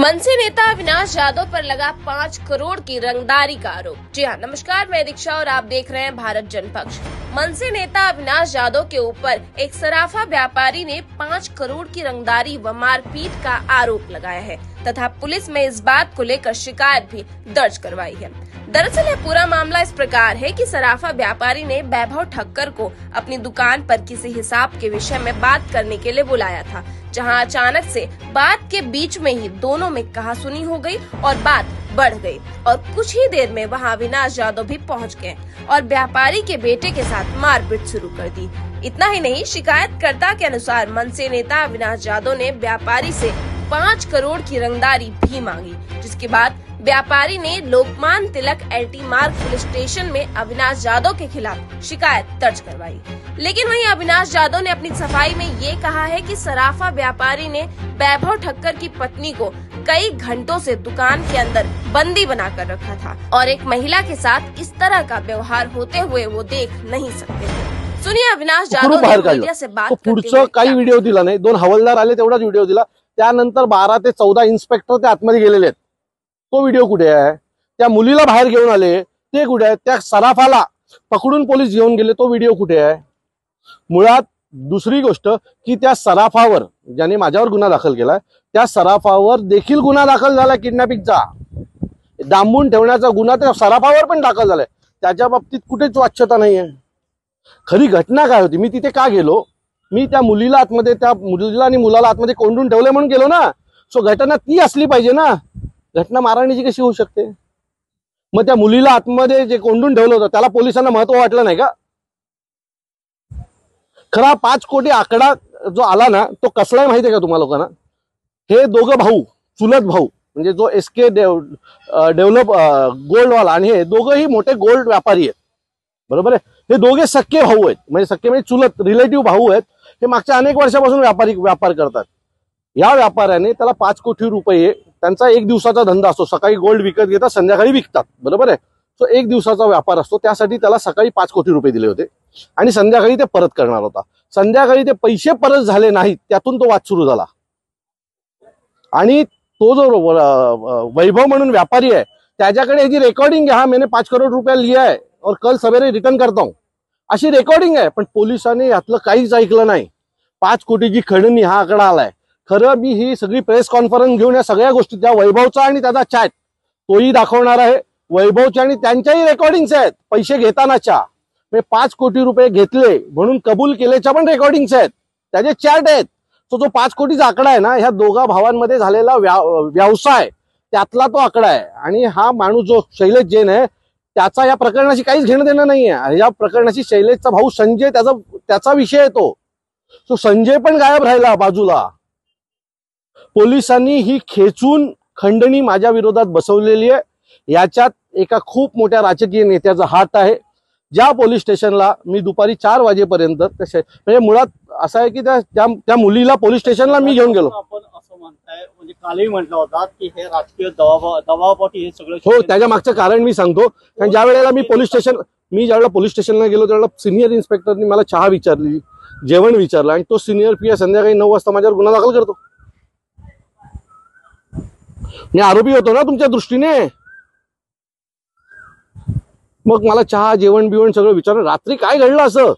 मनसे नेता अविनाश यादव पर लगा 5 करोड़ की रंगदारी का आरोप। जी हाँ, नमस्कार, मैं दीक्षा और आप देख रहे हैं भारत जनपक्ष। मनसे नेता अविनाश यादव के ऊपर एक सराफा व्यापारी ने 5 करोड़ की रंगदारी व मारपीट का आरोप लगाया है तथा पुलिस में इस बात को लेकर शिकायत भी दर्ज करवाई है। दरअसल यह पूरा मामला इस प्रकार है कि सराफा व्यापारी ने वैभव ठक्कर को अपनी दुकान पर किसी हिसाब के विषय में बात करने के लिए बुलाया था, जहां अचानक से बात के बीच में ही दोनों में कहासुनी हो गई और बात बढ़ गई और कुछ ही देर में वहां अविनाश यादव भी पहुंच गए और व्यापारी के बेटे के साथ मारपीट शुरू कर दी। इतना ही नहीं, शिकायतकर्ता के अनुसार मनसे नेता अविनाश यादव ने व्यापारी से 5 करोड़ की रंगदारी भी मांगी, जिसके बाद व्यापारी ने लोकमान तिलक LT मार्ग पुलिस स्टेशन में अविनाश यादव के खिलाफ शिकायत दर्ज करवाई। लेकिन वहीं अविनाश यादव ने अपनी सफाई में ये कहा है कि सराफा व्यापारी ने वैभव ठक्कर की पत्नी को कई घंटों से दुकान के अंदर बंदी बनाकर रखा था और एक महिला के साथ इस तरह का व्यवहार होते हुए वो देख नहीं सकते थे। सुनिए अविनाश यादव ने मीडिया से बात करते हुए काही व्हिडिओ दिला नाही, 2 हवालदार आले तेवढाच व्हिडिओ दिला, त्यानंतर 12 ते 14 इन्स्पेक्टर ते आतमध्ये गेलेले आहेत। तो व्हिडिओ कुठे आहे? त्या मुलीला बाहेर घेऊन आले ते कुठे आहे? त्या सराफाला पकडून पोलीस घेऊन गेले, तो व्हिडिओ कुठे आहे? मुळात दुसरी गोष्ट की त्या सराफावर ज्याने माझ्यावर गुन्हा दाखल केलाय त्या सराफावर देखील गुन्हा दाखल झाला, किडनॅपिंगचा डांबून ठेवण्याचा गुन्हा त्या सराफावर पण दाखल झालाय। त्याच्या बाबतीत कुठेच वाच्यता नाहीये। खरी घटना काय होती? मी तिथे का गेलो? मी त्या मुलीला आतमध्ये, त्या मुलीला आणि मुलाला आतमध्ये कोंडून ठेवले म्हणून गेलो ना। सो घटना ती असली पाहिजे ना, घटना मारहाणीची कशी होऊ शकते? मग त्या मुलीला आतमध्ये जे कोंडून ठेवलं होतं त्याला पोलिसांना महत्व वाटलं नाही का? खरा 5 कोटी आकडा जो आला ना तो कसलाय माहितीये का तुम्हाला लोकांना? हे दोघं भाऊ, चुलत भाऊ, म्हणजे जो SK डेव्हलप गोल्डवाला आणि हे दोघंही मोठे गोल्ड व्यापारी आहेत, बरोबर आहे? हे दोघे सख्खे भाऊ आहेत, म्हणजे सख्खे म्हणजे चुलत रिलेटिव्ह भाऊ आहेत। हे मागच्या अनेक वर्षापासून व्यापार करतात। या व्यापाऱ्याने त्याला 5 कोटी रुपये, त्यांचा 1 दिवसाचा धंदा असतो, सकाळी गोल्ड विकत घेतात, संध्याकाळी विकतात, बरोबर आहे? सो 1 दिवसाचा व्यापार असतो, त्यासाठी त्याला सकाळी 5 कोटी रुपये दिले होते आणि संध्याकाळी ते परत करणार होता। संध्याकाळी ते पैसे परत झाले नाहीत, त्यातून तो वाद सुरू झाला आणि तो जो वैभव म्हणून व्यापारी आहे त्याच्याकडे याची रेकॉर्डिंग आहे, हा मैंने 5 करोड़ रुपया लिया है और कल सवेरे रिटर्न करता हूं, अशी रेकॉर्डिंग आहे। पण पोलिसांनी यातलं काहीच ऐकलं नाही। 5 कोटीची खंडणी हा आकडा आलाय। खरं मी ही सगळी प्रेस कॉन्फरन्स घेऊन या सगळ्या गोष्टी, त्या वैभवचा आणि त्याचा चॅट तोही दाखवणार आहे। वैभवच्या आणि त्यांच्याही रेकॉर्डिंग्स आहेत पैसे घेतानाच्या, 5 कोटी रुपये घेतले म्हणून कबूल केल्याच्या पण रेकॉर्डिंग्स आहेत, त्याचे चॅट आहेत। तो जो 5 कोटीचा आकडा आहे ना, ह्या दोघा भावांमध्ये झालेला व्यवसाय त्यातला तो आकडा आहे। आणि हा माणूस जो शैलेश जैन आहे त्याचा या प्रकरणाशी काहीच घेणं देणं नाहीये। या प्रकरणाशी शैलेशचा भाऊ संजय त्याचा विषय आहे तो संजय पण गायब राहिला बाजूला। पोलिसांनी ही खेचून खंडणी माझ्या विरोधात बसवलेली आहे। याच्यात एका खूप मोठ्या राजकीय नेत्याचा हात आहे। ज्या पोलीस स्टेशनला मी दुपारी 4 वाजेपर्यंत, म्हणजे मुळात असं आहे की त्या मुलीला पोलीस स्टेशनला मी घेऊन गेलो। आपण असं म्हणताय, म्हणजे कालही म्हटलं होतं की हे राजकीय दबावापोटी हे सगळं हो, त्याच्या मागचं कारण मी सांगतो। कारण ज्या वेळेला मी ज्यावेळेला पोलीस स्टेशनला गेलो त्यावेळेला सिनियर इन्स्पेक्टरनी मला चहा विचारली, जेवण विचारलं आणि तो सिनियर PI संध्याकाळी 9 वाजता माझ्यावर गुन्हा दाखल करतो। मी आरोपी होतो ना तुमच्या दृष्टीने। मग मला चहा, जेवण बिवण सगळं विचारलं। रात्री काय घडलं असं?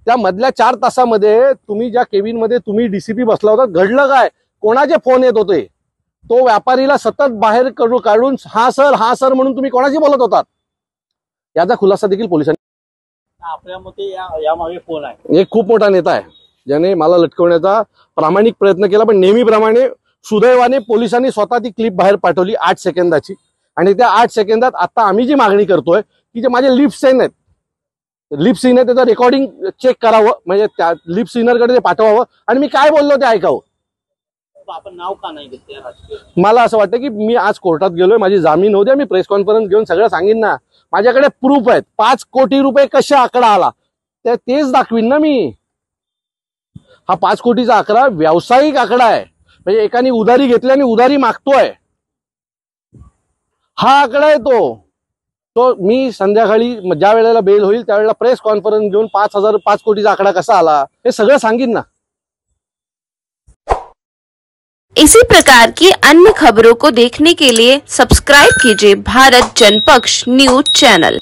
त्या मधल्या 4 तासामध्ये तुम्ही ज्या केबिन मध्ये तुम्ही DCP बसला होता, घडलं काय? कोणाचे फोन येत होते? तो व्यापारीला सतत बाहेर काढून हा सर म्हणून तुम्ही कोणाशी बोलत होतात? याचा खुलासा देखील पोलिसांनी। आपल्या मते यामागे फोन आहे। एक खूप मोठा नेता आहे ज्याने मला लटकवण्याचा प्रामाणिक प्रयत्न केला, पण नेहमीप्रमाणे सुदैवाने पोलिसांनी स्वतः ती क्लिप बाहेर पाठवली 8 सेकंदाची। आणि त्या 8 सेकंदात आता आम्ही जी मागणी करतोय की जे माझे लिप सीन आहेत, त्याचं रेकॉर्डिंग चेक करावं, म्हणजे त्या लिप सीनरकडे ते पाठवावं आणि मी काय बोललो ते ऐकावं। आपण नाव का नाही घेतले राजकीय? मला असं वाटतं की मी आज कोर्टात गेलोय, माझी जामीन होऊ द्या, मी प्रेस कॉन्फरन्स घेऊन सगळं सांगेन ना। माझ्याकडे प्रूफ आहेत। 5 कोटी रुपये कशा आकडा आला तेच दाखवीन ना मी। हा 5 कोटीचा आकडा व्यावसायिक आकडा आहे, म्हणजे एकाने उधारी घेतली आणि उधारी मागतोय, हा आकडा आहे तो मी संध्याकाळी ज्या वेळेला बेल होईल त्यावेळेला प्रेस कॉन्फरन्स घेऊन 5 कोटीचा आकडा कसा आला हे सगळं सांगेन ना। इसी प्रकार की अन्य खबरों को देखने के लिए सब्सक्राइब कीजिए भारत जनपक्ष न्यूज चैनल।